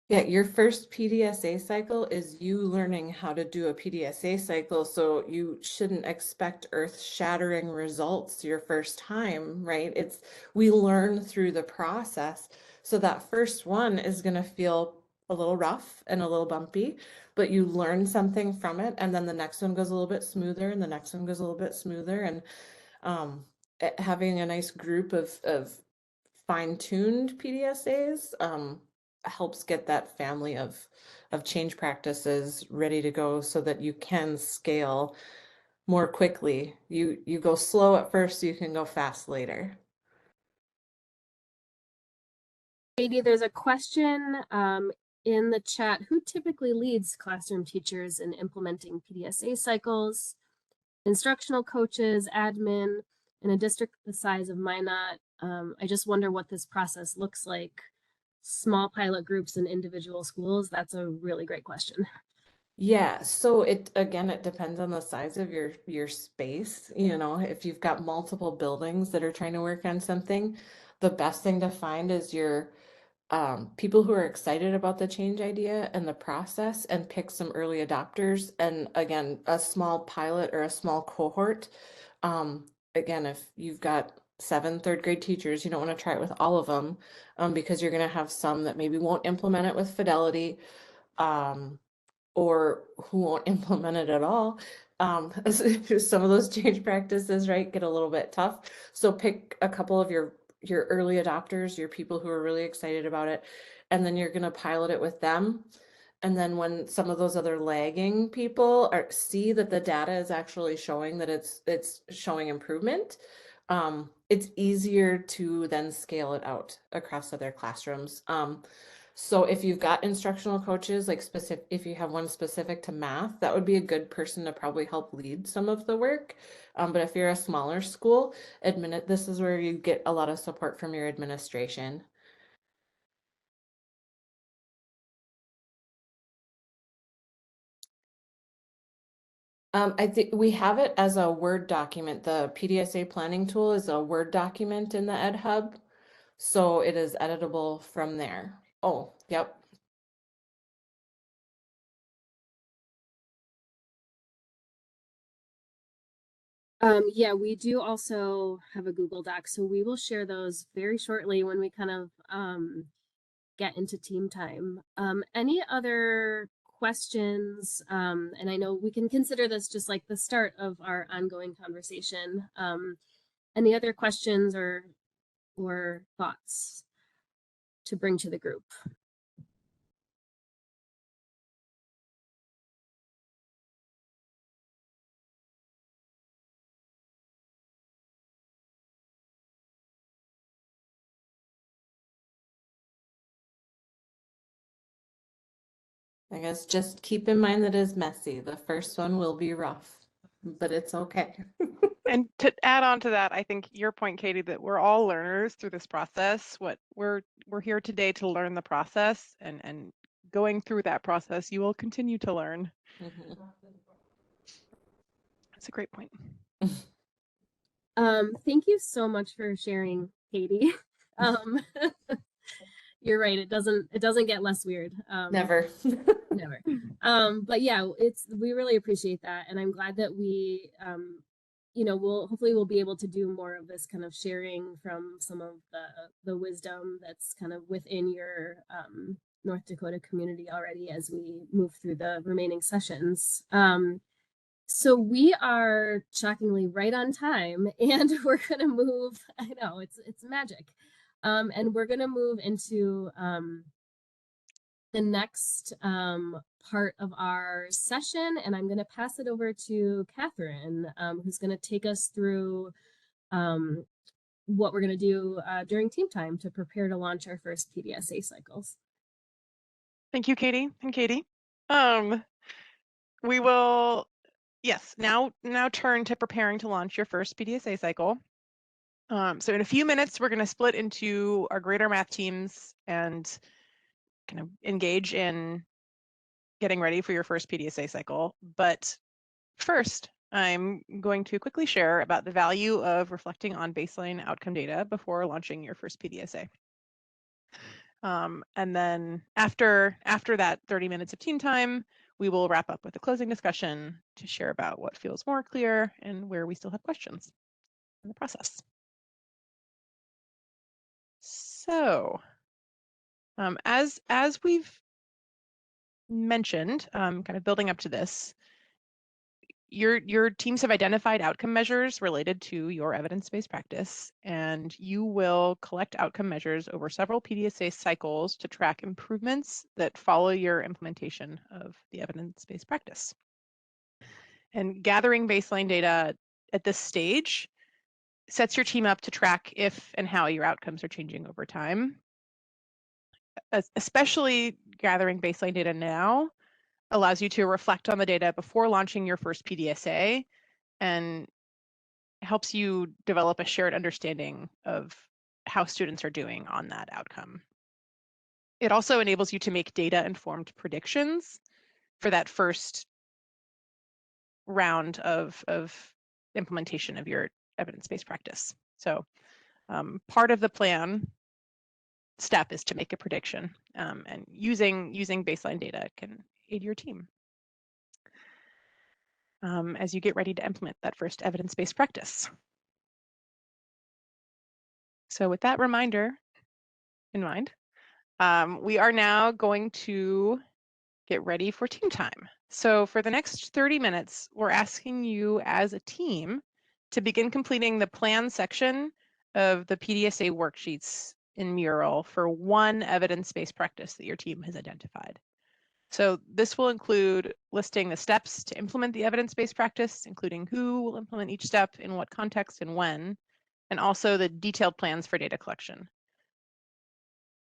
Yeah, your first PDSA cycle is you learning how to do a PDSA cycle, so you shouldn't expect earth-shattering results your first time, right? It's, we learn through the process. So that first one is going to feel a little rough and a little bumpy, but you learn something from it, and then the next one goes a little bit smoother, and the next one goes a little bit smoother, and having a nice group of fine-tuned PDSAs helps get that family of change practices ready to go so that you can scale more quickly. You go slow at first so you can go fast later. Katie, there's a question in the chat. Who typically leads classroom teachers in implementing PDSA cycles? Instructional coaches, admin? In a district the size of Minot, I just wonder what this process looks like. Small pilot groups in individual schools? That's a really great question. Yeah, so it again, it depends on the size of your space. You know, if you've got multiple buildings that are trying to work on something, the best thing to find is your people who are excited about the change idea and the process, and pick some early adopters. And again, a small pilot or a small cohort. Again, if you've got 7 third-grade teachers, you don't want to try it with all of them, because you're going to have some that maybe won't implement it with fidelity, or who won't implement it at all. Some of those change practices, right, get a little bit tough. So pick a couple of your early adopters, your people who are really excited about it, and then you're going to pilot it with them. And then when some of those other lagging people see that the data is actually showing that it's showing improvement, it's easier to then scale it out across other classrooms. So if you've got instructional coaches, like if you have one specific to math, that would be a good person to probably help lead some of the work. But if you're a smaller school, this is where you get a lot of support from your administration. I think we have it as a Word document. The PDSA planning tool is a Word document in the Ed Hub, so it is editable from there. Oh, yep. Yeah, we do also have a Google Doc, so we will share those very shortly when we kind of get into team time. Any other questions? And I know we can consider this just like the start of our ongoing conversation. Any other questions or thoughts to bring to the group? I guess just keep in mind that it's messy. The first one will be rough, but it's okay. And to add on to that, I think your point, Katie, that we're all learners through this process. What we're here today to learn the process, and going through that process, you will continue to learn. Mm-hmm. That's a great point. Thank you so much for sharing, Katie. You're right. It doesn't get less weird. Never. Never. But yeah, we really appreciate that. And I'm glad that we hopefully we'll be able to do more of this kind of sharing from some of the wisdom that's kind of within your North Dakota community already as we move through the remaining sessions. So we are shockingly right on time, and we're gonna move. I know it's magic, and we're gonna move into the next part of our session, and I'm going to pass it over to Catherine, who's going to take us through what we're going to do during team time to prepare to launch our first PDSA cycles. Thank you, Katie and Katie. We will, yes, now turn to preparing to launch your first PDSA cycle. So in a few minutes, we're going to split into our greater math teams and kind of engage in getting ready for your first PDSA cycle. But first, I'm going to quickly share about the value of reflecting on baseline outcome data before launching your first PDSA. And then after that 30 minutes of team time, we will wrap up with a closing discussion to share about what feels more clear and where we still have questions in the process. So as we've mentioned, kind of building up to this, your teams have identified outcome measures related to your evidence-based practice, and you will collect outcome measures over several PDSA cycles to track improvements that follow your implementation of the evidence-based practice. And gathering baseline data at this stage sets your team up to track if and how your outcomes are changing over time. Especially gathering baseline data now allows you to reflect on the data before launching your first PDSA and helps you develop a shared understanding of how students are doing on that outcome. It also enables you to make data-informed predictions for that first round of implementation of your evidence-based practice. So part of the plan step is to make a prediction, and using baseline data can aid your team as you get ready to implement that first evidence-based practice. So with that reminder in mind, we are now going to get ready for team time. So for the next 30 minutes, we're asking you as a team to begin completing the plan section of the PDSA worksheets in Mural for one evidence-based practice that your team has identified. So this will include listing the steps to implement the evidence-based practice, including who will implement each step, in what context and when, and also the detailed plans for data collection.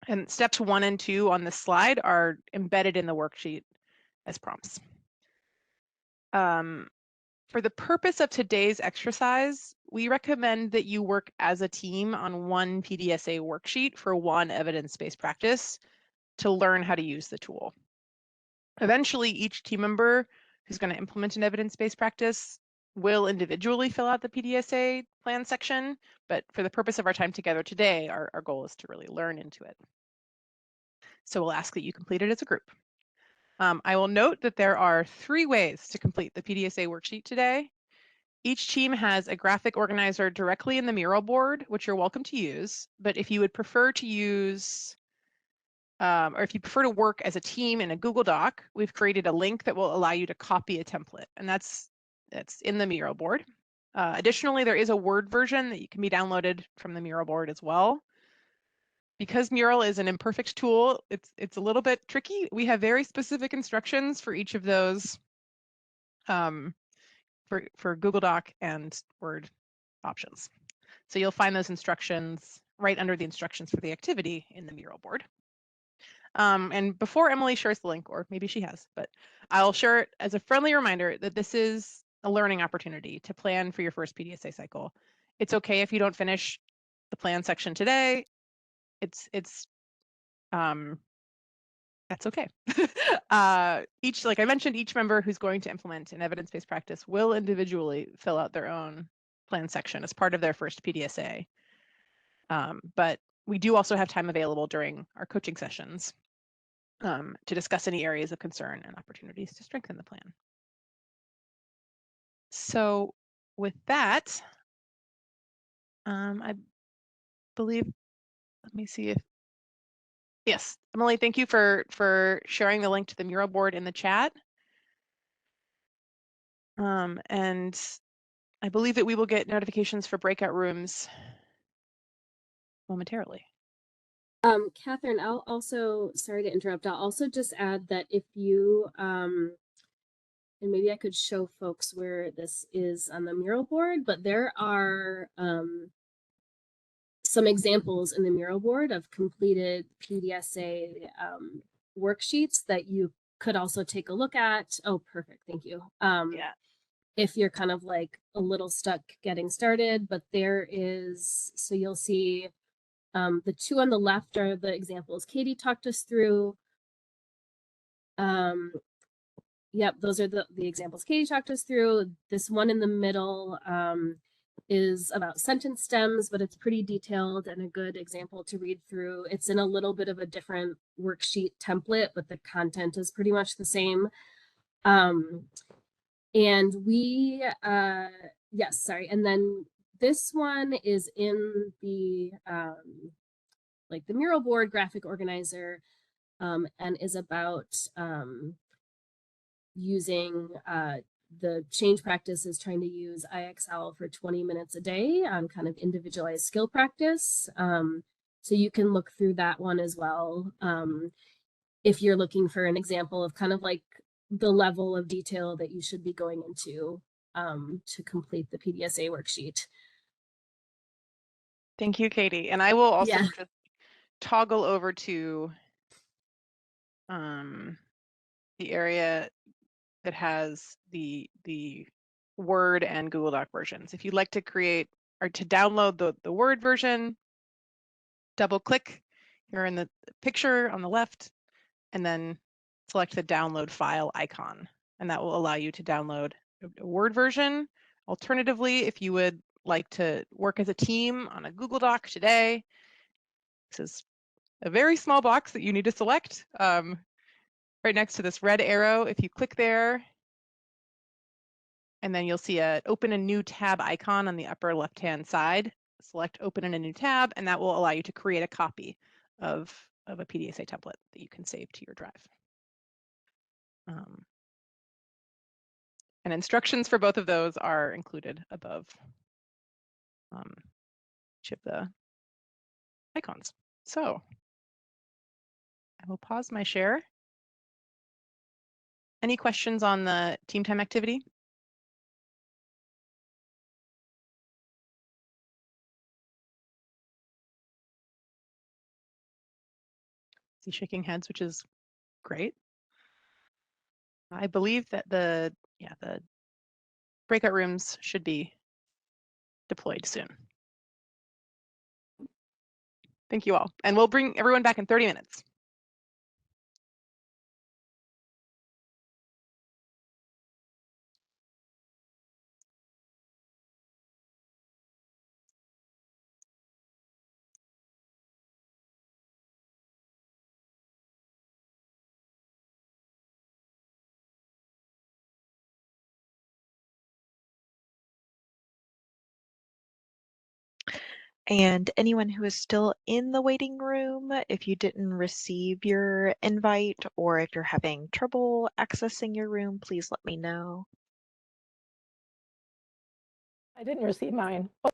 And steps 1 and 2 on this slide are embedded in the worksheet as prompts. For the purpose of today's exercise, we recommend that you work as a team on one PDSA worksheet for one evidence-based practice to learn how to use the tool. Eventually, each team member who's going to implement an evidence-based practice will individually fill out the PDSA plan section, but for the purpose of our time together today, our goal is to really learn into it. So we'll ask that you complete it as a group. I will note that there are 3 ways to complete the PDSA worksheet today. Each team has a graphic organizer directly in the Mural board, which you're welcome to use. But if you would prefer to use, or if you prefer to work as a team in a Google Doc, we've created a link that will allow you to copy a template, and that's in the Mural board. Additionally, there is a Word version that can be downloaded from the Mural board as well. Because Mural is an imperfect tool, it's a little bit tricky. We have very specific instructions for each of those for Google Doc and Word options. So you'll find those instructions right under the instructions for the activity in the Mural board. And before Emily shares the link, or maybe she has, but I'll share it as a friendly reminder that this is a learning opportunity to plan for your first PDSA cycle. It's okay if you don't finish the plan section today. That's okay. Like I mentioned, each member who's going to implement an evidence-based practice will individually fill out their own plan section as part of their first PDSA. But we do also have time available during our coaching sessions to discuss any areas of concern and opportunities to strengthen the plan. So with that, I believe, let me see if, yes, Emily, thank you for sharing the link to the mural board in the chat. And I believe that we will get notifications for breakout rooms momentarily. Catherine, I'll also, sorry to interrupt, I'll also just add that if you, and maybe I could show folks where this is on the mural board, but there are some examples in the mural board of completed PDSA worksheets that you could also take a look at. Oh, perfect, thank you. Yeah. If you're kind of like a little stuck getting started, but there is, so you'll see the two on the left are the examples Katie talked us through. Yep, those are the examples Katie talked us through. This one in the middle is about sentence stems, but it's pretty detailed and a good example to read through. It's in a little bit of a different worksheet template, but the content is pretty much the same. And we, yes, sorry. And then this one is in the, like the mural board graphic organizer, and is about using the change practice is trying to use IXL for 20 minutes a day on kind of individualized skill practice. So you can look through that one as well. If you're looking for an example of kind of like the level of detail that you should be going into to complete the PDSA worksheet. Thank you, Katie. And I will also Yeah. just toggle over to the area that has the Word and Google Doc versions. If you'd like to create or to download the Word version, double click here in the picture on the left, and then select the download file icon. And that will allow you to download a Word version. Alternatively, if you would like to work as a team on a Google Doc today, this is a very small box that you need to select. Right next to this red arrow, if you click there, and then you'll see a open a new tab icon on the upper left-hand side. Select open in a new tab, and that will allow you to create a copy of a PDSA template that you can save to your drive. And instructions for both of those are included above each of the icons. So I will pause my share. Any questions on the team time activity? See shaking heads, which is great. I believe that the breakout rooms should be deployed soon. Thank you all. And we'll bring everyone back in 30 minutes. And anyone who is still in the waiting room, if you didn't receive your invite or if you're having trouble accessing your room, please let me know. I didn't receive mine. Oh.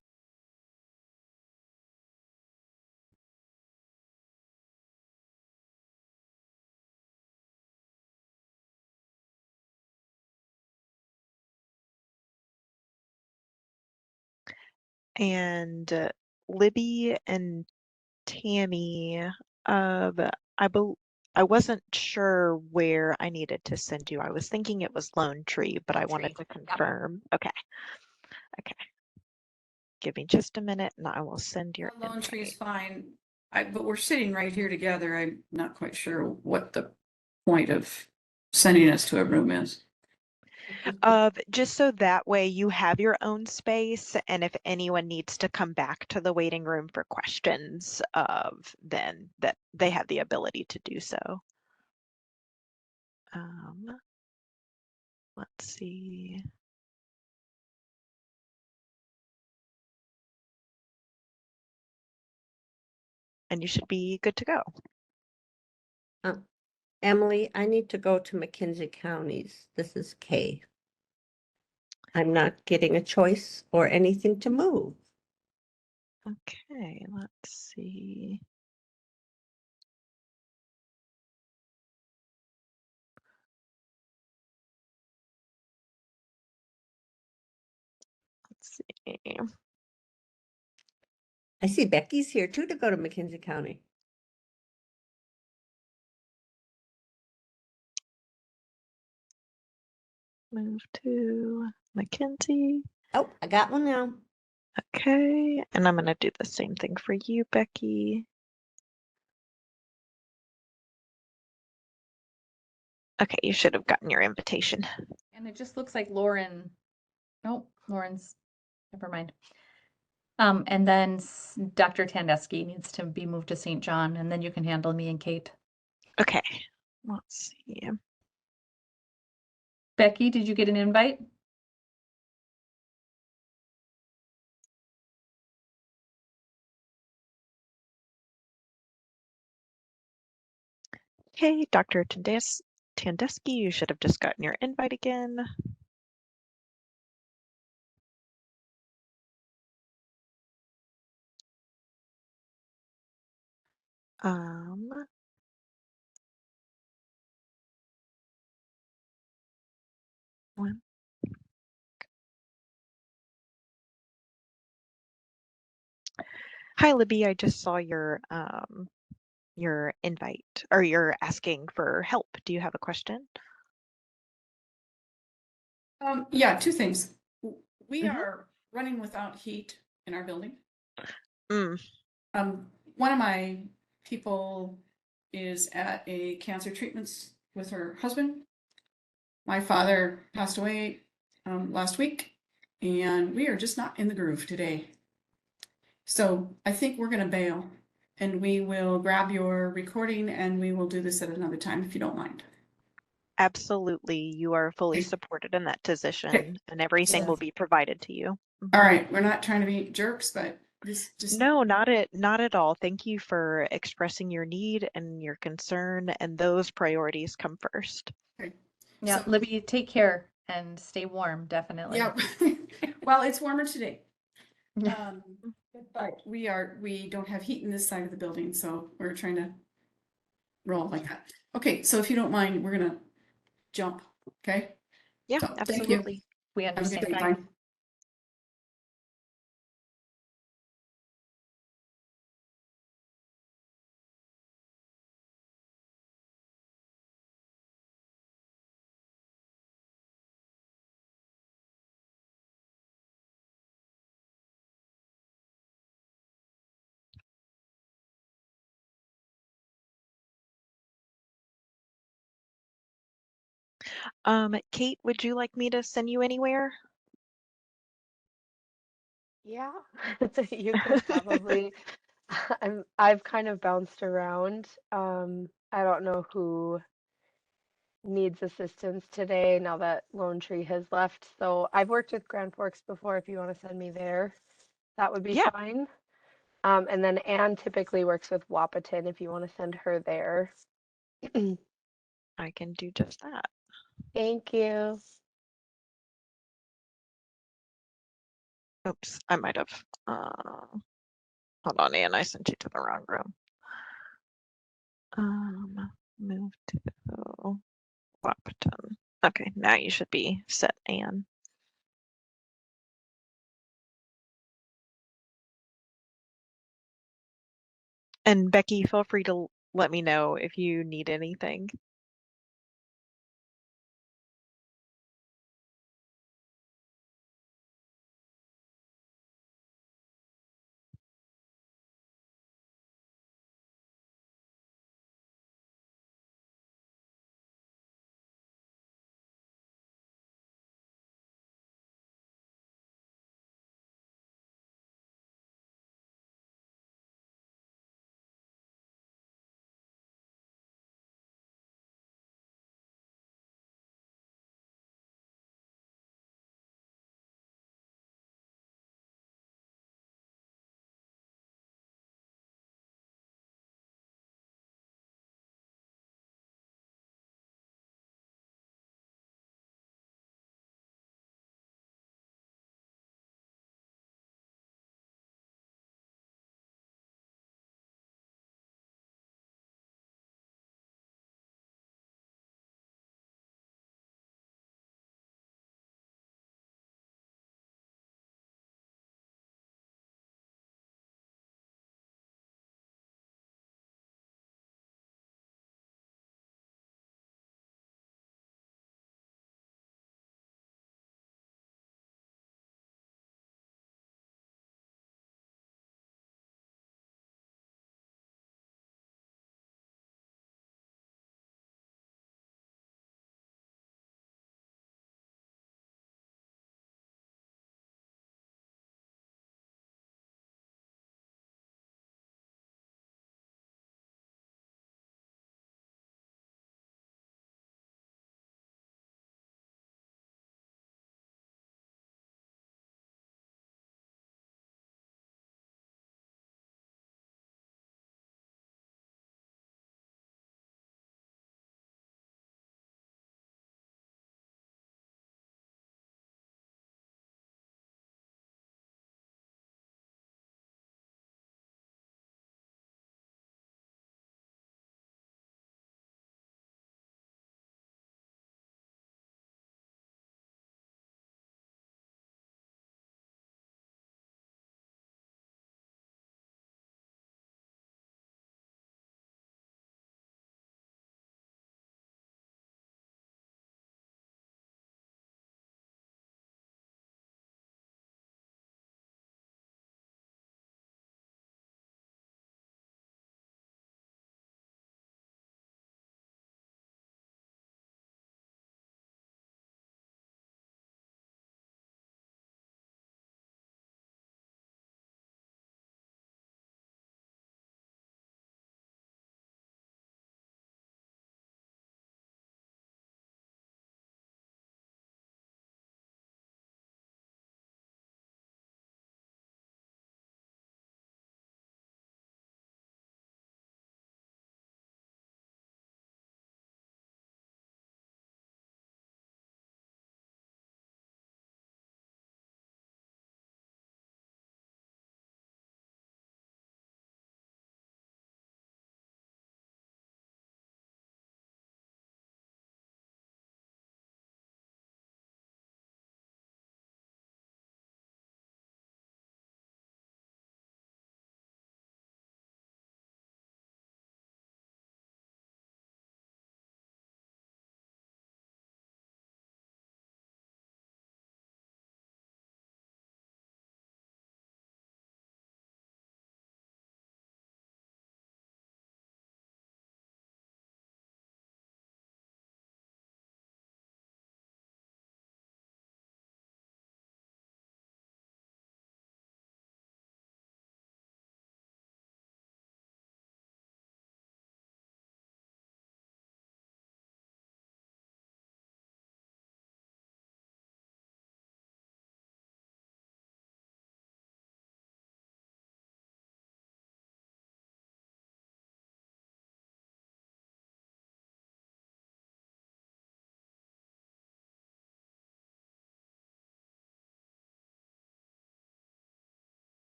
And Libby and Tammy, I wasn't sure where I needed to send you. I was thinking it was Lone Tree, but I wanted to confirm. Okay. Okay. Give me just a minute and I will send your Lone Tree is invite. fine, but we're sitting right here together. I'm not quite sure what the point of sending us to a room is. Just so that way you have your own space, and if anyone needs to come back to the waiting room for questions, then that they have the ability to do so. Let's see. and you should be good to go. Emily, I need to go to McKinsey counties. This is Kay. I'm not getting a choice or anything to move. Okay, let's see. Let's see. I see Becky's here too to go to McKinsey County. Move to Mackenzie. Oh, I got one now. Okay, and I'm going to do the same thing for you, Becky. Okay, you should have gotten your invitation. And it just looks like Lauren, nope, Lauren's, never mind. And then Dr. Tandeschi needs to be moved to St. John, and then you can handle me and Kate. Okay, let's see. Becky, did you get an invite? Okay, Dr. Tandeschi, you should have just gotten your invite again. Um, one. Hi, Libby. I just saw your invite, or you're asking for help. Do you have a question? Yeah, two things. We Mhm. are running without heat in our building. Mm, One of my people is at a cancer treatments with her husband. My father passed away last week, and we are just not in the groove today. So I think we're going to bail, and we will grab your recording, and we will do this at another time if you don't mind. absolutely. You are fully Okay. supported in that position, and everything So- will be provided to you. All right, we're not trying to be jerks, but this just No, not at all. Thank you for expressing your need and your concern, and those priorities come first. okay. Yeah, So- Libby, take care and stay warm, definitely. Yeah. Well, it's warmer today. But we don't have heat in this side of the building, so we're trying to roll like that. Okay, so if you don't mind, we're gonna jump, okay? Yeah, So, thank you. absolutely. We Have a good understand. day. Bye. Kate, would you like me to send you anywhere? Yeah, you could probably. I've kind of bounced around. I don't know who needs assistance today now that Lone Tree has left. So I've worked with Grand Forks before. If you want to send me there, that would be Yeah. fine. And then Anne typically works with Wapaton if you want to send her there. I can do just that. Thank you. Oops, I might have. Hold on, Anne, I sent you to the wrong room. Move to Wapaton. Okay, now you should be set, Anne. And Becky, feel free to let me know if you need anything.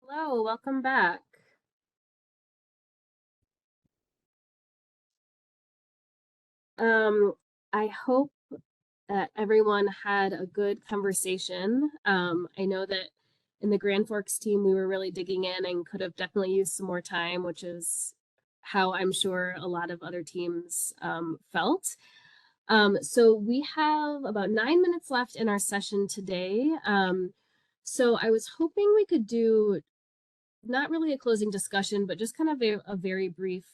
Hello, welcome back. I hope that everyone had a good conversation. I know that in the Grand Forks team, we were really digging in and could have definitely used some more time, which is how I'm sure a lot of other teams felt. So we have about 9 minutes left in our session today. So I was hoping we could do not really a closing discussion, but just kind of a very brief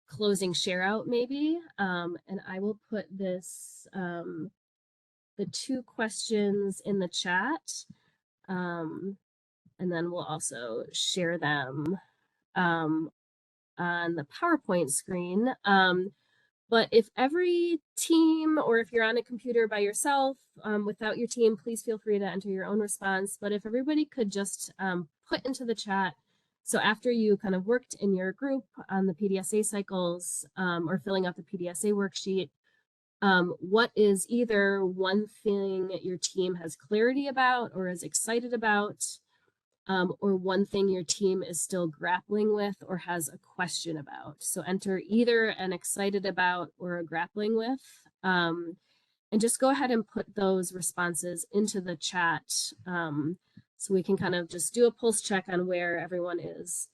closing share out maybe. And I will put this, the 2 questions in the chat. And then we'll also share them on the PowerPoint screen. But if every team, or if you're on a computer by yourself without your team, please feel free to enter your own response. But if everybody could just put into the chat, so after you kind of worked in your group on the PDSA cycles or filling out the PDSA worksheet, what is either one thing your team has clarity about or is excited about, or one thing your team is still grappling with or has a question about. So enter either an excited about or a grappling with. And just go ahead and put those responses into the chat so we can kind of just do a pulse check on where everyone is.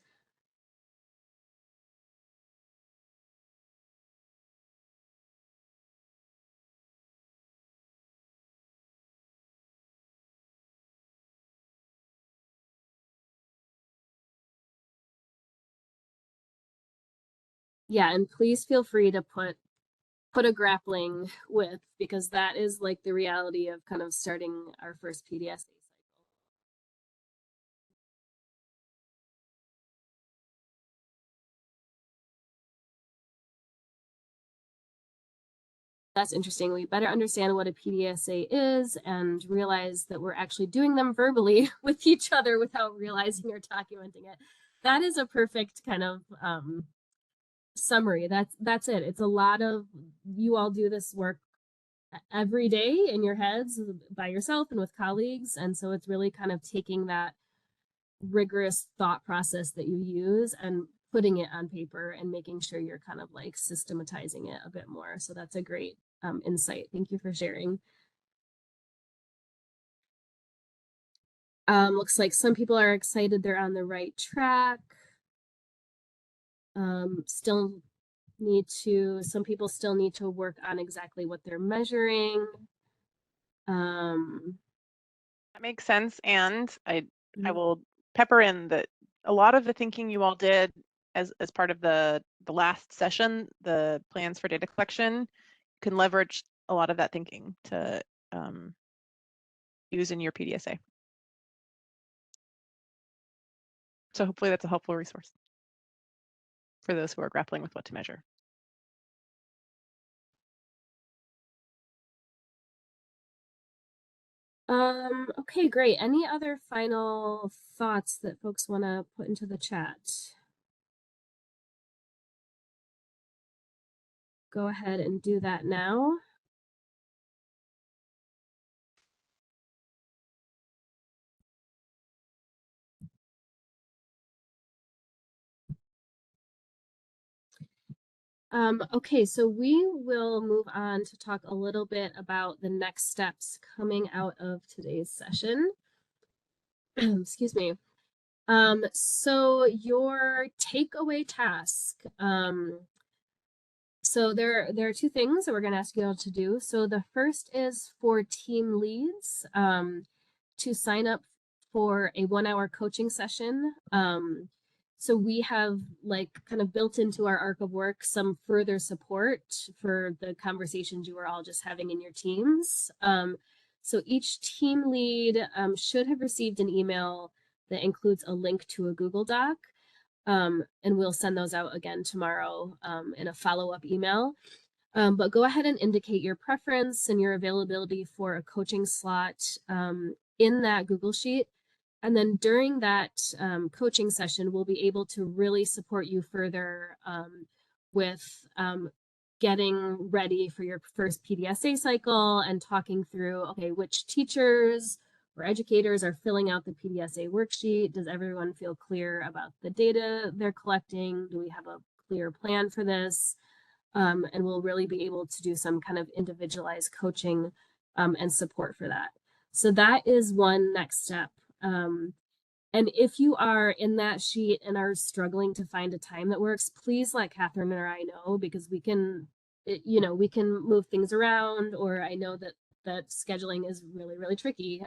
Yeah, and please feel free to put a grappling with, because that is like the reality of kind of starting our first PDSA cycle. That's interesting. We better understand what a PDSA is and realize that we're actually doing them verbally with each other without realizing or documenting it. That is a perfect kind of summary. That's it. It's a lot of, you all do this work every day in your heads by yourself and with colleagues. And so it's really kind of taking that rigorous thought process that you use and putting it on paper and making sure you're kind of like systematizing it a bit more. So that's a great insight. Thank you for sharing. Looks like some people are excited they're on the right track. Some people still need to work on exactly what they're measuring. That makes sense. And I will pepper in that a lot of the thinking you all did as part of the last session, the plans for data collection, can leverage a lot of that thinking to use in your PDSA. So hopefully that's a helpful resource for those who are grappling with what to measure. Okay, great. Any other final thoughts that folks want to put into the chat? Go ahead and do that now. Okay, so we will move on to talk a little bit about the next steps coming out of today's session. Excuse me. So your takeaway task. So there are 2 things that we're going to ask you all to do. So the first is for team leads to sign up for a 1-hour coaching session. So we have like kind of built into our arc of work some further support for the conversations you were all just having in your teams. So each team lead should have received an email that includes a link to a Google Doc. And we'll send those out again tomorrow in a follow-up email. But go ahead and indicate your preference and your availability for a coaching slot in that Google Sheet. And then during that coaching session, we'll be able to really support you further with getting ready for your first PDSA cycle and talking through, okay, which teachers, or educators are filling out the PDSA worksheet. Does everyone feel clear about the data they're collecting? Do we have a clear plan for this? And we'll really be able to do some kind of individualized coaching and support for that. So that is one next step. And if you are in that sheet and are struggling to find a time that works, please let Catherine or I know, because we can, we can move things around, or I know that scheduling is really, really tricky.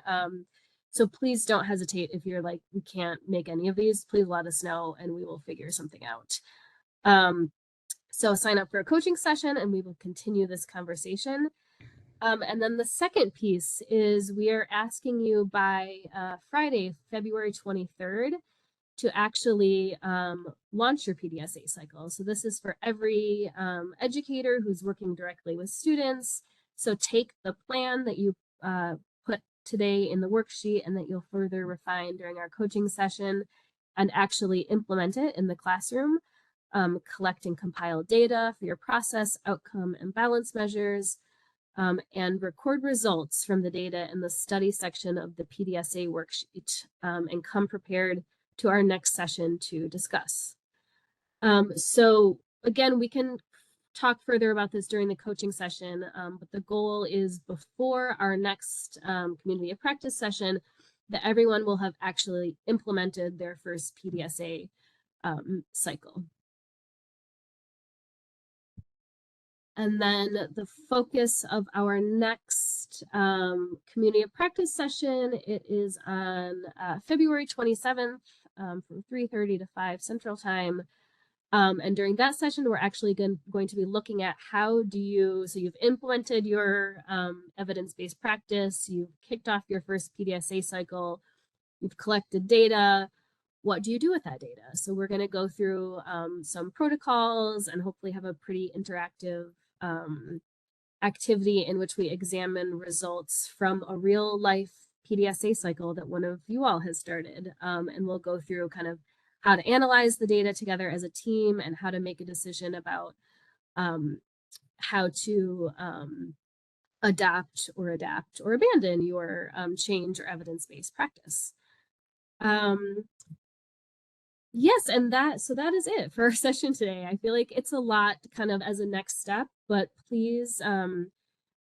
So please don't hesitate if you're like, we can't make any of these, please let us know and we will figure something out. So sign up for a coaching session and we will continue this conversation. And then the second piece is we are asking you by Friday, February 23rd, to actually launch your PDSA cycle. So this is for every educator who's working directly with students. So take the plan that you put today in the worksheet and that you'll further refine during our coaching session and actually implement it in the classroom. Collect and compile data for your process, outcome, and balance measures. And record results from the data in the study section of the PDSA worksheet and come prepared to our next session to discuss. So again, we can talk further about this during the coaching session, but the goal is before our next community of practice session that everyone will have actually implemented their first PDSA cycle. And then the focus of our next community of practice session, it is on February 27th from 3:30 to 5 Central Time. And during that session, we're actually going to be looking at how do you, so you've implemented your evidence-based practice, you've kicked off your first PDSA cycle, you've collected data, what do you do with that data? So we're going to go through some protocols and hopefully have a pretty interactive activity in which we examine results from a real life PDSA cycle that one of you all has started. And we'll go through kind of how to analyze the data together as a team and how to make a decision about how to adapt or abandon your change or evidence-based practice. Yes, and that is it for our session today. I feel like it's a lot kind of as a next step, but please,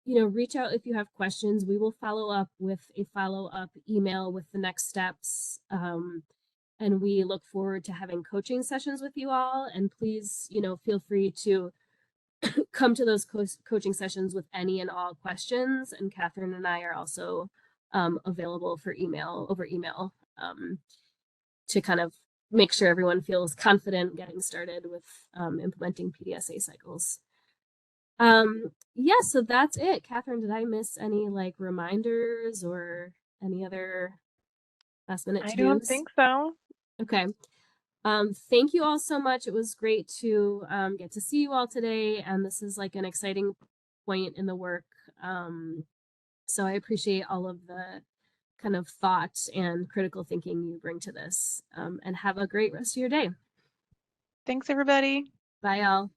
reach out if you have questions. We will follow up with a follow-up email with the next steps. And we look forward to having coaching sessions with you all. And please, feel free to come to those coaching sessions with any and all questions. And Catherine and I are also available for over email to kind of make sure everyone feels confident getting started with implementing PDSA cycles. Yeah, so that's it. Catherine, did I miss any like reminders or any other last minute to-dos? I don't think so. Okay. Thank you all so much. It was great to get to see you all today, and this is like an exciting point in the work. So I appreciate all of the kind of thought and critical thinking you bring to this. And have a great rest of your day. Thanks, everybody. Bye, all.